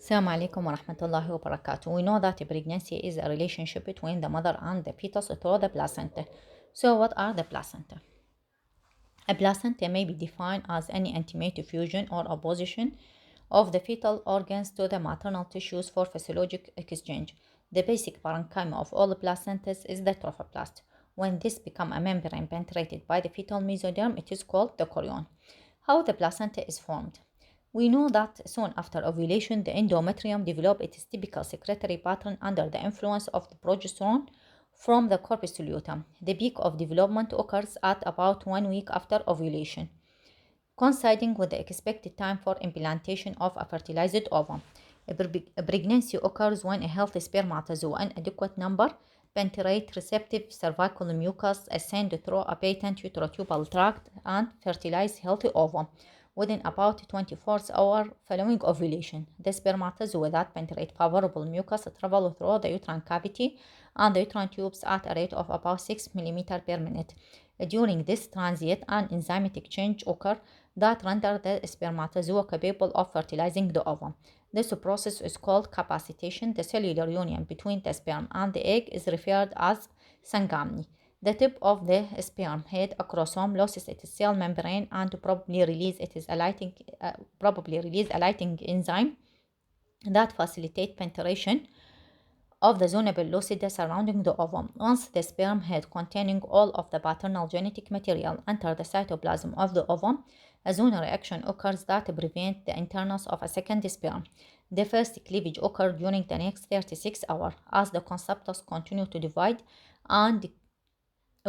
Assalamu alaikum wa rahmatullahi wa barakatuh. We know that pregnancy is a relationship between the mother and the fetus through the placenta. So, what are the placenta? A placenta may be defined as any intimate fusion or opposition of the fetal organs to the maternal tissues for physiologic exchange. The basic parenchyma of all placentas is the trophoblast. When this becomes a membrane penetrated by the fetal mesoderm, it is called the chorion. How the placenta is formed? We know that soon after ovulation, the endometrium develops its typical secretory pattern under the influence of the progesterone from the corpus luteum. The peak of development occurs at about 1 week after ovulation, coinciding with the expected time for implantation of a fertilized ovum. A pregnancy occurs when a healthy spermatozoa, an adequate number, penetrate receptive cervical mucus, ascend through a patent uterotubal tract, and fertilize healthy ovum. Within about 24 hours following ovulation, the spermatozoa that penetrate favorable mucus travel through the uterine cavity and the uterine tubes at a rate of about 6 mm per minute. During this transit, an enzymatic change occurs that render the spermatozoa capable of fertilizing the ovum. This process is called capacitation. The cellular union between the sperm and the egg is referred as sangamy. The tip of the sperm head chromosome loses its cell membrane and probably release a lytic enzyme that facilitates penetration of the zona pellucida surrounding the ovum. Once the sperm head containing all of the paternal genetic material enter the cytoplasm of the ovum, a zona reaction occurs that prevents the internals of a second sperm. The first cleavage occurs during the next 36 hours. As the conceptus continue to divide and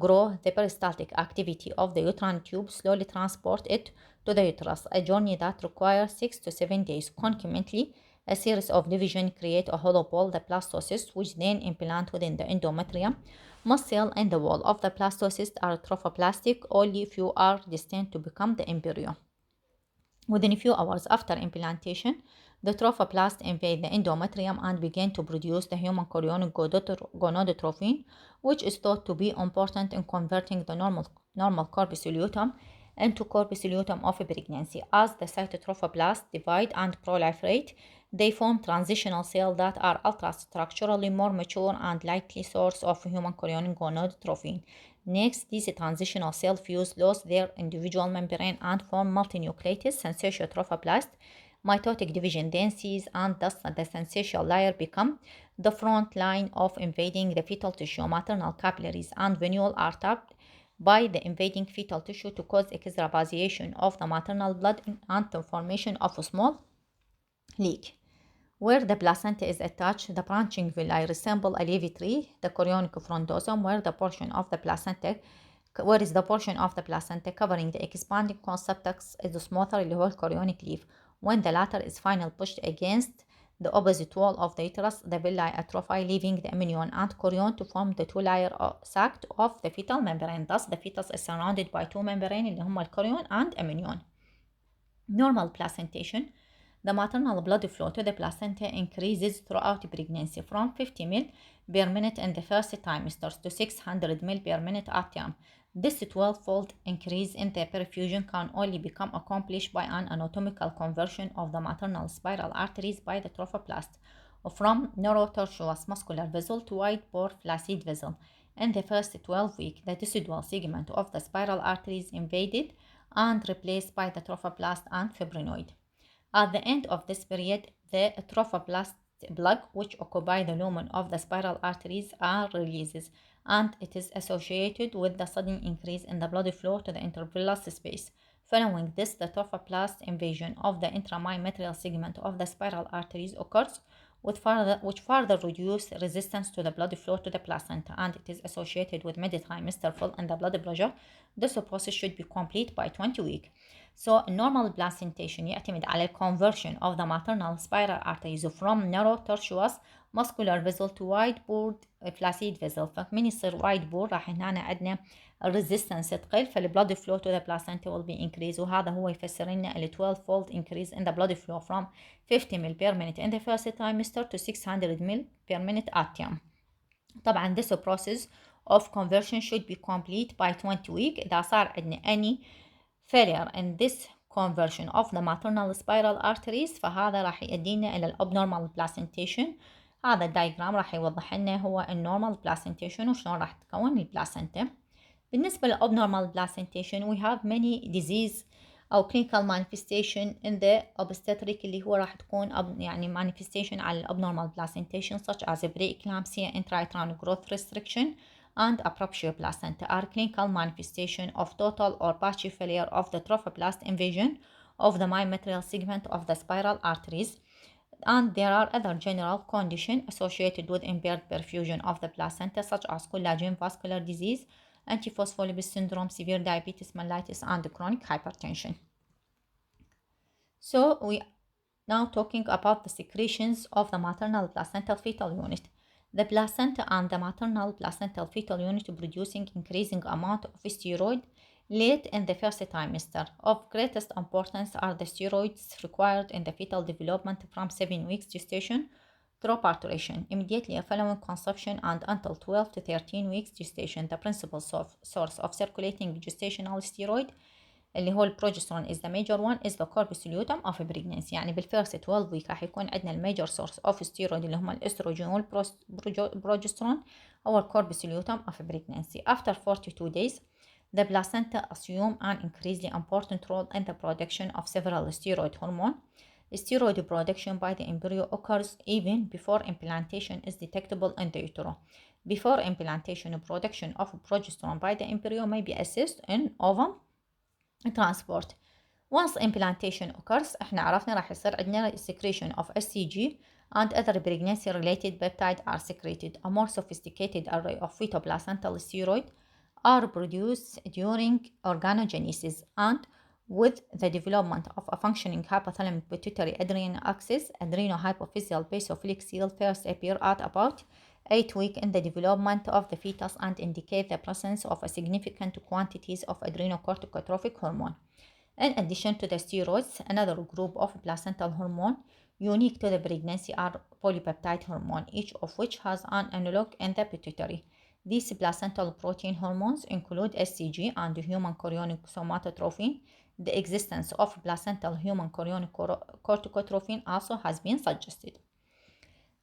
grow, the peristaltic activity of the uterine tube slowly transport it to the uterus, a journey that requires 6 to 7 days. Concomitantly, a series of divisions create a hollow ball, the blastocyst, which then implant within the endometrium. Most cells in the wall of the blastocyst are trophoblastic, only few are destined to become the embryo. Within a few hours after implantation, the trophoblast invade the endometrium and begin to produce the human chorionic gonadotrophin, which is thought to be important in converting the normal corpus luteum into corpus luteum of pregnancy. As the cytotrophoblast divide and proliferate, they form transitional cells that are ultrastructurally more mature and likely source of human chorionic gonadotrophin. Next, these transitional cell fuse lose their individual membrane and form multinucleated syncytial trophoblast. Mitotic division then cease, and thus the syncytial layer become the front line of invading the fetal tissue. Maternal capillaries and venule are tapped by the invading fetal tissue to cause extravasation of the maternal blood and the formation of a small leak. Where the placenta is attached, the branching villi resemble a leafy tree, the chorionic frondosome, where is the portion of the placenta covering the expanding conceptus is the smaller whole chorionic leaf. When the latter is finally pushed against the opposite wall of the uterus, the villi atrophy, leaving the amnion and chorion to form the two-layer sac of the fetal membrane. Thus, the fetus is surrounded by two membranes اللي هما الchorion and amnion. Normal placentation. The maternal blood flow to the placenta increases throughout pregnancy from 50 ml per minute in the first trimester to 600 ml per minute at term. This 12-fold increase in the perfusion can only become accomplished by an anatomical conversion of the maternal spiral arteries by the trophoblast from narrow tortuous muscular vessel to wide-bore flaccid vessel. In the first 12 weeks, the decidual segment of the spiral arteries invaded and replaced by the trophoblast and fibrinoid. At the end of this period, the trophoblast plug, which occupy the lumen of the spiral arteries, are released, and it is associated with the sudden increase in the blood flow to the intervillous space. Following this, the trophoblast invasion of the intramyometrial segment of the spiral arteries occurs, which further reduce resistance to the blood flow to the placenta, and it is associated with mid-trimester fall in the blood pressure. This process should be complete by 20 weeks. So normal placentation يعتمد على conversion of the maternal spiral arteries from narrow tortuous muscular vessel to wide bored flaccid vessel. فمن يصير wide bore راح هنا عندنا الريزيستنس تقل، فالبلاد flow to the placenta will be increased، وهذا هو يفسر لنا ال 12-fold increase in the blood flow from 50 ml per minute in the first trimester to 600 ml per minute at term. طبعا this process of conversion should be complete by 20 weeks. إذا صار عندنا any failure in this conversion of the maternal spiral arteries، فهذا راح يؤدينا إلى الابنورمال placentation. هذا الدايجرام راح يوضح لنا هو النورمال placentation وشلون راح تكون البلاسنتا. بالنسبة للabnormal placentation we have many disease أو clinical manifestation in the obstetric اللي هو راح تكون يعني manifestation على abnormal placentation such as preeclampsia, intrauterine growth restriction and abruptio placenta are clinical manifestation of total or partial failure of the trophoblast invasion of the myometrial segment of the spiral arteries. And there are other general conditions associated with impaired perfusion of the placenta such as collagen vascular disease, antiphospholipid syndrome, severe diabetes mellitus, and chronic hypertension. So we now talking about the secretions of the maternal placental fetal unit. The placenta and the maternal placental fetal unit producing increasing amount of steroid late in the first trimester. Of greatest importance are the steroids required in the fetal development from 7 weeks gestation through parturition, immediately following conception and until 12 to 13 weeks gestation. The principal source of circulating gestational steroid اللي هو البروجسترون is the major one is the corpus luteum of pregnancy. يعني بالفيرست 12 week راح يكون عندنا الميجر سورس اوف ستيرويد اللي هم الاستروجين والبروجسترون هو الكوربس luteum of pregnancy. After 42 days the placenta assume an increasingly important role in the production of several steroid hormone. Steroid production by the embryo occurs even before implantation is detectable in the utero. Before implantation, production of progesterone by the embryo may be assessed in ovum transport. Once implantation occurs احنا عرفنا راح يصير عندنا secretion of SCG and other pregnancy related peptides are secreted. A more sophisticated array of fetoplacental steroid are produced during organogenesis, and with the development of a functioning hypothalamic pituitary adrenal axis, adrenohypophyseal basophilic cell first appear at about 8 weeks in the development of the fetus and indicate the presence of a significant quantities of adrenocorticotropic hormone. In addition to the steroids, another group of placental hormone unique to the pregnancy are polypeptide hormone, each of which has an analog in the pituitary. These placental protein hormones include SCG and human chorionic somatotrophin. The existence of placental human chorionic corticotrophin also has been suggested.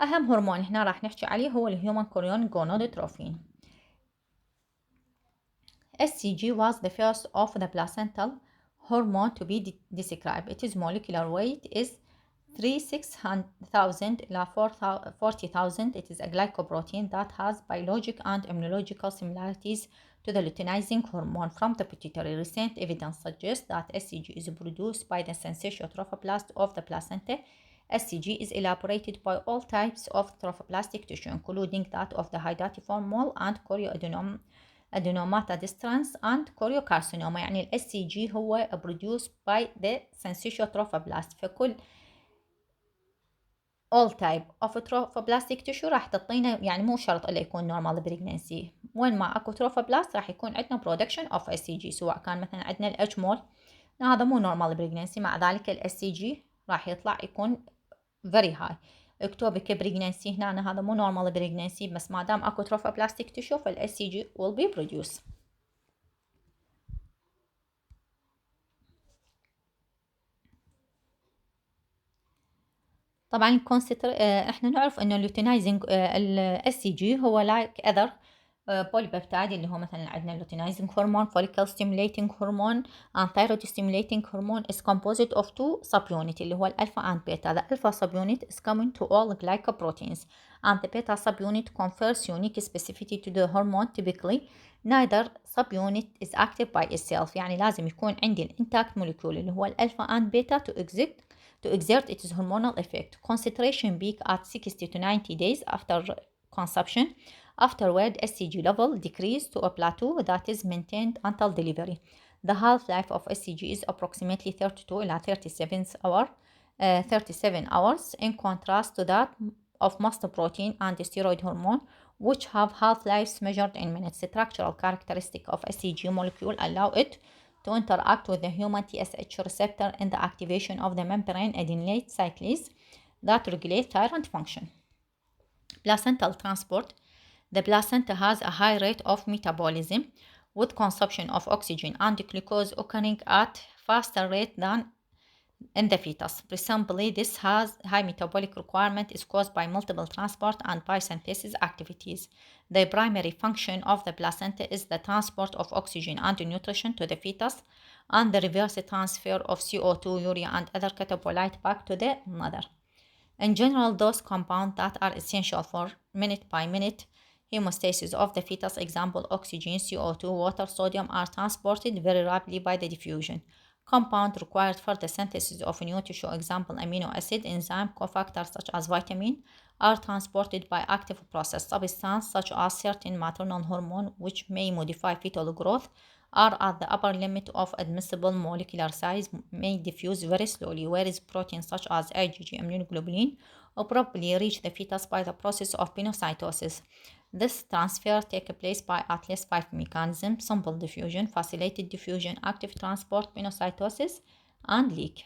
أهم هرمون هنا راح نحكي عليه هو الهيومن كوريون gonadotrophin. SCG was the first of the placental hormone to be described. Its molecular weight is 36,000 إلى 40,000. It is a glycoprotein that has biologic and immunological similarities to the luteinizing hormone from the pituitary. Recent evidence suggests that SCG is produced by the syncytial trophoblast of the placenta. SCG is elaborated by all types of trophoblastic tissue, including that of the hydatiform mole and chorioadenomata destrans and choriocarcinoma. يعني ال SCG هو produced by the syncytial trophoblast. فكل all type of trophoblastic tissue راح تعطينا، يعني مو شرط إلا يكون normal pregnancy. وين ما اكو trophoblast راح يكون عندنا production of SCG، سواء كان مثلا عندنا ال H mole هذا مو normal pregnancy، مع ذلك ال SCG راح يطلع يكون very high. ectopic pregnancy هنا هذا مو normal pregnancy، بس ما دام اكو trophoblastic tissue فال SCG will be produced. طبعا احنا نعرف انه اللوتينايزنج SCG هو like other polypeptide اللي هو مثلا عندنا اللوتينايزنج هرمون، follicle stimulating hormone and thyroid stimulating hormone is composed of two subunits اللي هو الالفا and beta. The alpha subunit is common to all glycoproteins and the beta subunit confers unique specificity to the hormone. Typically neither subunit is active by itself، يعني لازم يكون عندي الانتاكت molecule اللي هو الالفا and beta to exert its hormonal effect. Concentration peak at 60 to 90 days after conception. Afterward, SCG level decrease to a plateau that is maintained until delivery. The half-life of SCG is approximately 32 إلى 37 hours, in contrast to that of mast protein and steroid hormone, which have half-lives measured in minutes. Structural characteristics of SCG molecule allow it to interact with the human TSH receptor in the activation of the membrane adenylate cyclase that regulate thyroid function. Placental transport. The placenta has a high rate of metabolism, with consumption of oxygen and glucose occurring at faster rate than in the fetus. Presumably, this has high metabolic requirement is caused by multiple transport and biosynthesis activities. The primary function of the placenta is the transport of oxygen and nutrition to the fetus and the reverse transfer of CO2, urea, and other catabolite back to the mother. In general, those compounds that are essential for minute by minute hemostasis of the fetus, example oxygen, CO2, water, sodium, are transported very rapidly by the diffusion. Compound required for the synthesis of new tissue, example amino acid, enzyme, cofactors such as vitamin, are transported by active process. Substances such as certain maternal hormone, which may modify fetal growth, are at the upper limit of admissible molecular size, may diffuse very slowly, whereas proteins such as IgG, immunoglobulin, will probably reach the fetus by the process of pinocytosis. This transfer takes place by at least 5 mechanisms: simple diffusion, facilitated diffusion, active transport, pinocytosis, and leak.